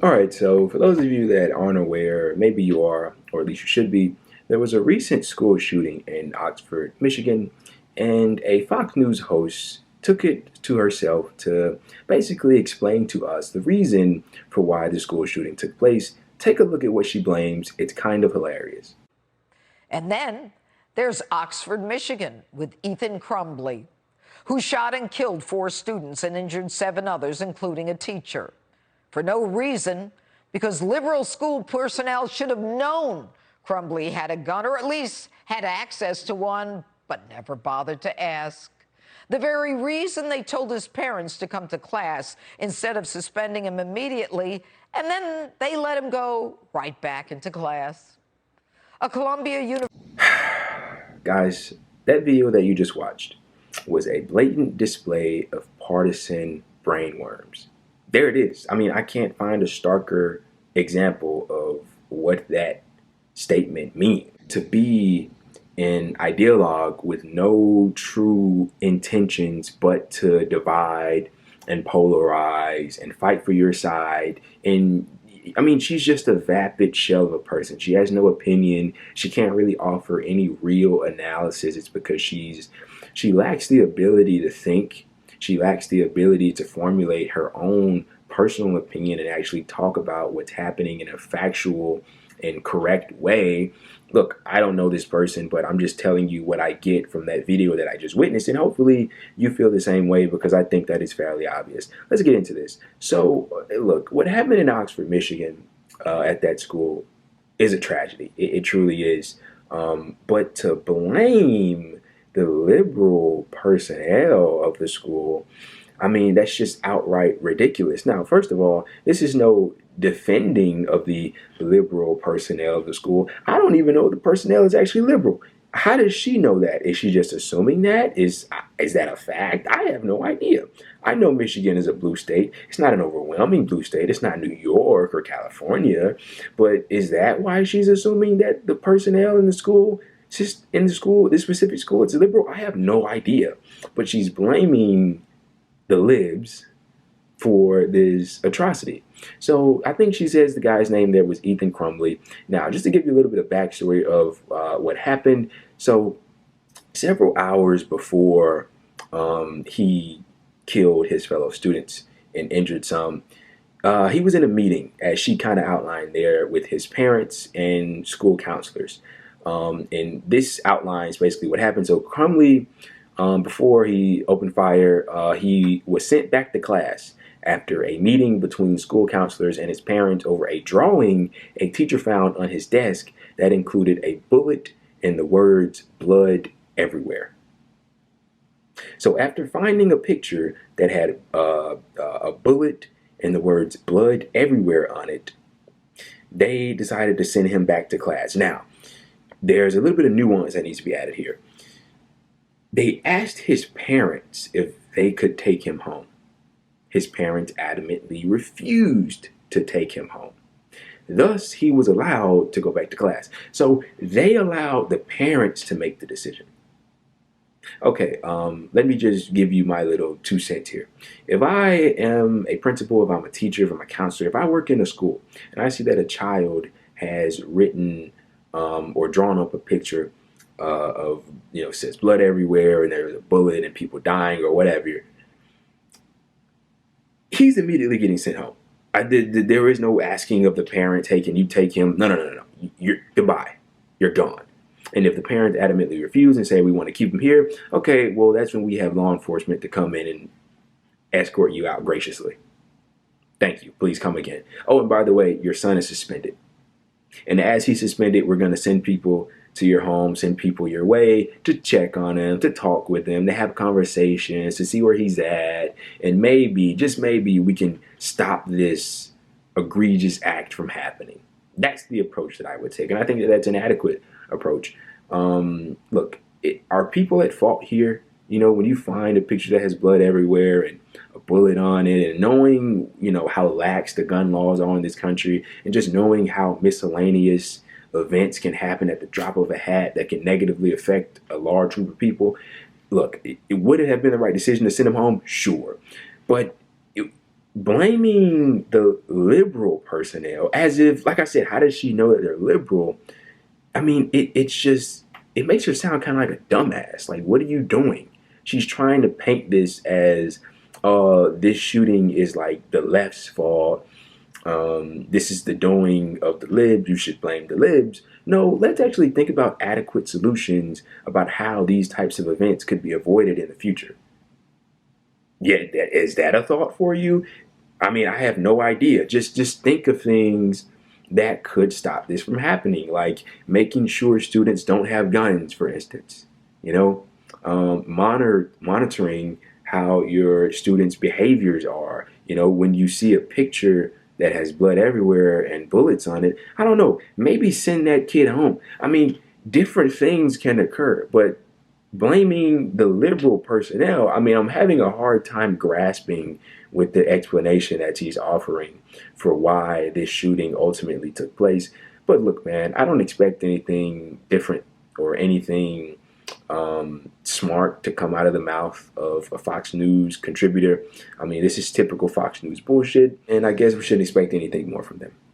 All right, so for those of you that aren't aware, maybe you are, or at least you should be, there was a recent school shooting in Oxford, Michigan, and a Fox News host took it to herself to basically explain to us the reason for why the school shooting took place. Take a look at what she blames. It's kind of hilarious. And then there's Oxford, Michigan, with Ethan Crumbley, who shot and killed 4 students and injured 7 others, including a teacher, for no reason, because liberal school personnel should have known Crumbley had a gun, or at least had access to one, but never bothered to ask. The very reason they told his parents to come to class instead of suspending him immediately, and then they let him go right back into class. A Columbia University. Guys, that video that you just watched was a blatant display of partisan brainworms. There it is. I mean, I can't find a starker example of what that statement means. To be an ideologue with no true intentions but to divide and polarize and fight for your side. And I mean, she's just a vapid shell of a person. She has no opinion. She can't really offer any real analysis. It's because she lacks the ability to think. She lacks the ability to formulate her own personal opinion and actually talk about what's happening in a factual and correct way. Look, I don't know this person, but I'm just telling you what I get from that video that I just witnessed, and hopefully you feel the same way because I think that is fairly obvious. Let's get into this. So, look, what happened in Oxford, Michigan, at that school is a tragedy. It truly is. But to blame the liberal personnel of the school, I mean, that's just outright ridiculous. Now, first of all, this is no defending of the liberal personnel of the school. I don't even know if the personnel is actually liberal. How does she know that? Is she just assuming that? Is that a fact? I have no idea. I know Michigan is a blue state. It's not an overwhelming blue state. It's not New York or California. But is that why she's assuming that the personnel in the school, just in the school, this specific school, it's liberal? I have no idea. But she's blaming the libs for this atrocity. So I think she says the guy's name there was Ethan Crumbley. Now, just to give you a little bit of backstory of what happened. So several hours before he killed his fellow students and injured some, he was in a meeting, as she kind of outlined there, with his parents and school counselors. And this outlines basically what happened. So Crumbley, before he opened fire, he was sent back to class after a meeting between school counselors and his parents over a drawing a teacher found on his desk that included a bullet and the words "blood everywhere." So after finding a picture that had a bullet and the words "blood everywhere" on it, they decided to send him back to class. Now, there's a little bit of nuance that needs to be added here. They asked his parents if they could take him home. His parents adamantly refused to take him home. Thus, he was allowed to go back to class. So they allowed the parents to make the decision. Okay, let me just give you my little 2 cents here. If I am a principal, if I'm a teacher, if I'm a counselor, if I work in a school and I see that a child has written or drawn up a picture of, says blood everywhere and there's a bullet and people dying or whatever, he's immediately getting sent home. There is no asking of the parent, hey, can you take him? No. You're goodbye. You're gone. And if the parents adamantly refuse and say we want to keep him here, okay, well, that's when we have law enforcement to come in and escort you out graciously. Thank you. Please come again. Oh, and by the way, your son is suspended. And as he's suspended, we're going to send people to your home, send people your way to check on him, to talk with him, to have conversations, to see where he's at. And maybe, just maybe, we can stop this egregious act from happening. That's the approach that I would take. And I think that that's an adequate approach. Look, are people at fault here? When you find a picture that has blood everywhere and a bullet on it, and knowing, how lax the gun laws are in this country, and just knowing how miscellaneous events can happen at the drop of a hat that can negatively affect a large group of people. Look, would it have been the right decision to send him home? Sure. But blaming the liberal personnel as if, like I said, how does she know that they're liberal? I mean, it's just, it makes her sound kind of like a dumbass. Like, what are you doing? She's trying to paint this as, this shooting is like the left's fault. This is the doing of the libs. You should blame the libs. No, let's actually think about adequate solutions about how these types of events could be avoided in the future. Yeah, is that a thought for you? I mean, I have no idea. Just think of things that could stop this from happening, like making sure students don't have guns, for instance. You know, monitoring how your students' behaviors are. You know, when you see a picture that has blood everywhere and bullets on it, I don't know, maybe send that kid home. I mean, different things can occur, but blaming the liberal personnel, I mean, I'm having a hard time grasping with the explanation that she's offering for why this shooting ultimately took place. But look, man, I don't expect anything different or anything smart to come out of the mouth of a Fox News contributor. I mean, this is typical Fox News bullshit, and I guess we shouldn't expect anything more from them.